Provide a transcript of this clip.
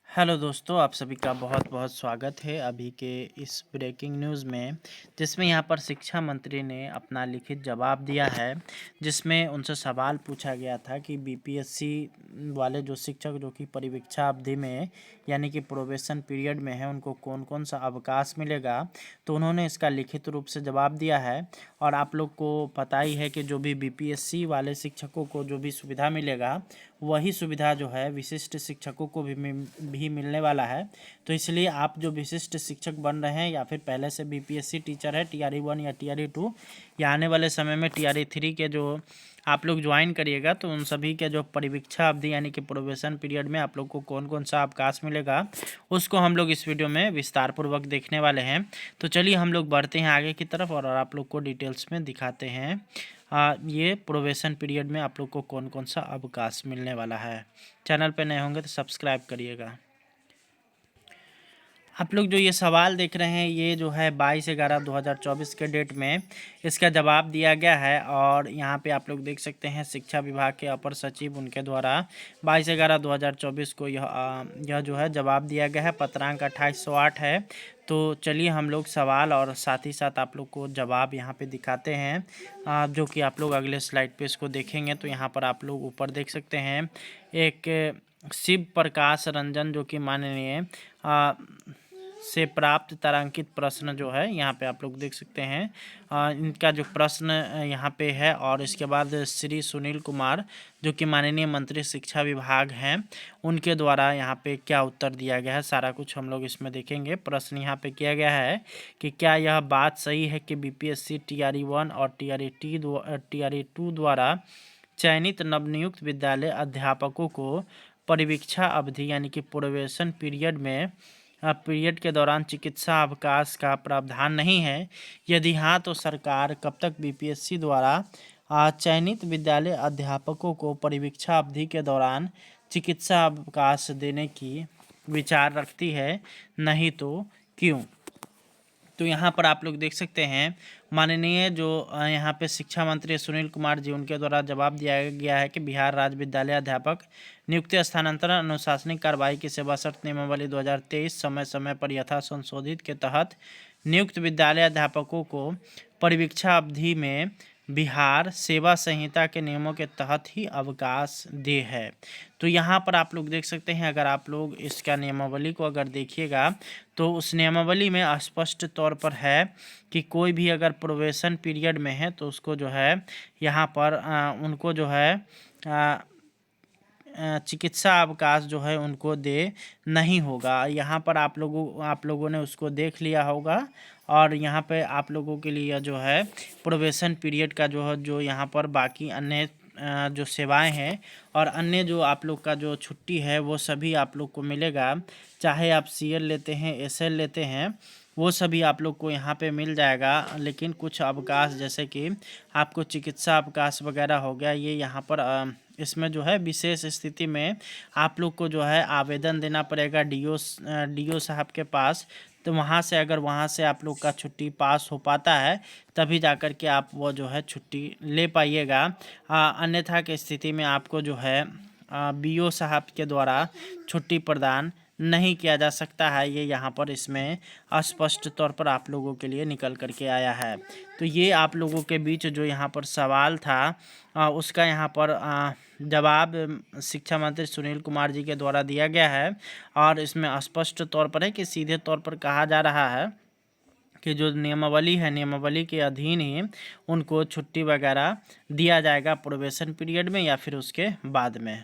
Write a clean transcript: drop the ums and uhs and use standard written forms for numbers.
Hello दोस्तों, आप सभी का बहुत बहुत स्वागत है अभी के इस ब्रेकिंग न्यूज़ में, जिसमें यहाँ पर शिक्षा मंत्री ने अपना लिखित जवाब दिया है। जिसमें उनसे सवाल पूछा गया था कि बीपीएससी वाले जो शिक्षक जो कि परिवीक्षा अवधि में यानी कि प्रोबेशन पीरियड में है, उनको कौन कौन सा अवकाश मिलेगा। तो उन्होंने इसका लिखित रूप से जवाब दिया है। और आप लोग को पता ही है कि जो भी बीपीएससी वाले शिक्षकों को जो भी सुविधा मिलेगा, वही सुविधा जो है विशिष्ट शिक्षकों को भी मिलने वाला है। तो इसलिए आप जो विशिष्ट शिक्षक बन रहे हैं या फिर पहले से बीपीएससी टीचर है TRE 1 या TRE 2 या आने वाले समय में TRE 3 के जो आप लोग ज्वाइन करिएगा, तो उन सभी के जो परिवीक्षा अवधि यानी कि प्रोबेशन पीरियड में आप लोग को कौन कौन सा अवकाश मिलेगा, उसको हम लोग इस वीडियो में विस्तार पूर्वक देखने वाले हैं। तो चलिए हम लोग बढ़ते हैं आगे की तरफ और आप लोग को डिटेल्स में दिखाते हैं ये प्रोबेशन पीरियड में आप लोग को कौन कौन सा अवकाश मिलने वाला है। चैनल पे नए होंगे तो सब्सक्राइब करिएगा। आप लोग जो ये सवाल देख रहे हैं, ये जो है 22/11/2024 के डेट में इसका जवाब दिया गया है। और यहाँ पे आप लोग देख सकते हैं शिक्षा विभाग के अपर सचिव उनके द्वारा 22/11/2024 को यह जो है जवाब दिया गया है। पत्रांक 2808 है। तो चलिए हम लोग सवाल और साथ ही साथ आप लोग को जवाब यहाँ पे दिखाते हैं, जो कि आप लोग अगले स्लाइड पे इसको देखेंगे। तो यहाँ पर आप लोग ऊपर देख सकते हैं एक शिव प्रकाश रंजन जो कि माननीय से प्राप्त तारांकित प्रश्न जो है यहाँ पे आप लोग देख सकते हैं। इनका जो प्रश्न यहाँ पे है। और इसके बाद श्री सुनील कुमार जो कि माननीय मंत्री शिक्षा विभाग हैं, उनके द्वारा यहाँ पे क्या उत्तर दिया गया है, सारा कुछ हम लोग इसमें देखेंगे। प्रश्न यहाँ पे किया गया है कि क्या यह बात सही है कि बीपीएससी TRE 1 और TRE 2 द्वारा चयनित नवनियुक्त विद्यालय अध्यापकों को परिवीक्षा अवधि यानी कि प्रोबेशन पीरियड के दौरान चिकित्सा अवकाश का प्रावधान नहीं है। यदि हाँ, तो सरकार कब तक बीपीएससी द्वारा चयनित विद्यालय अध्यापकों को परिवीक्षा अवधि के दौरान चिकित्सा अवकाश देने की विचार रखती है, नहीं तो क्यों। तो यहाँ पर आप लोग देख सकते हैं माननीय जो यहाँ पे शिक्षा मंत्री सुनील कुमार जी, उनके द्वारा जवाब दिया गया है कि बिहार राज्य विद्यालय अध्यापक नियुक्ति स्थानांतरण अनुशासनिक कार्रवाई की सेवा शर्त नियमावली 2023 समय समय पर यथा संशोधित के तहत नियुक्त विद्यालय अध्यापकों को परिवीक्षा अवधि में बिहार सेवा संहिता के नियमों के तहत ही अवकाश दे है। तो यहाँ पर आप लोग देख सकते हैं, अगर आप लोग इसका नियमावली को अगर देखिएगा तो उस नियमावली में स्पष्ट तौर पर है कि कोई भी अगर प्रोबेशन पीरियड में है तो उसको जो है यहाँ पर उनको जो है चिकित्सा अवकाश जो है उनको दे नहीं होगा। यहाँ पर आप लोगों ने उसको देख लिया होगा। और यहाँ पे आप लोगों के लिए जो है प्रोबेशन पीरियड का जो यहाँ पर बाकी अन्य जो सेवाएं हैं और अन्य जो आप लोग का जो छुट्टी है, वो सभी आप लोग को मिलेगा। चाहे आप CL लेते हैं, SL लेते हैं, वो सभी आप लोग को यहाँ पे मिल जाएगा। लेकिन कुछ अवकाश जैसे कि आपको चिकित्सा अवकाश वगैरह हो गया, ये यहाँ पर इसमें जो है विशेष स्थिति में आप लोग को जो है आवेदन देना पड़ेगा DO साहब के पास। तो वहाँ से आप लोग का छुट्टी पास हो पाता है, तभी जाकर के आप वो जो है छुट्टी ले पाइएगा। अन्यथा की स्थिति में आपको जो है BO साहब के द्वारा छुट्टी प्रदान नहीं किया जा सकता है। ये यहाँ पर इसमें स्पष्ट तौर पर आप लोगों के लिए निकल करके आया है। तो ये आप लोगों के बीच जो यहाँ पर सवाल था उसका यहाँ पर जवाब शिक्षा मंत्री सुनील कुमार जी के द्वारा दिया गया है। और इसमें स्पष्ट तौर पर है कि सीधे तौर पर कहा जा रहा है कि जो नियमावली है, नियमावली के अधीन ही उनको छुट्टी वगैरह दिया जाएगा प्रोबेशन पीरियड में या फिर उसके बाद में।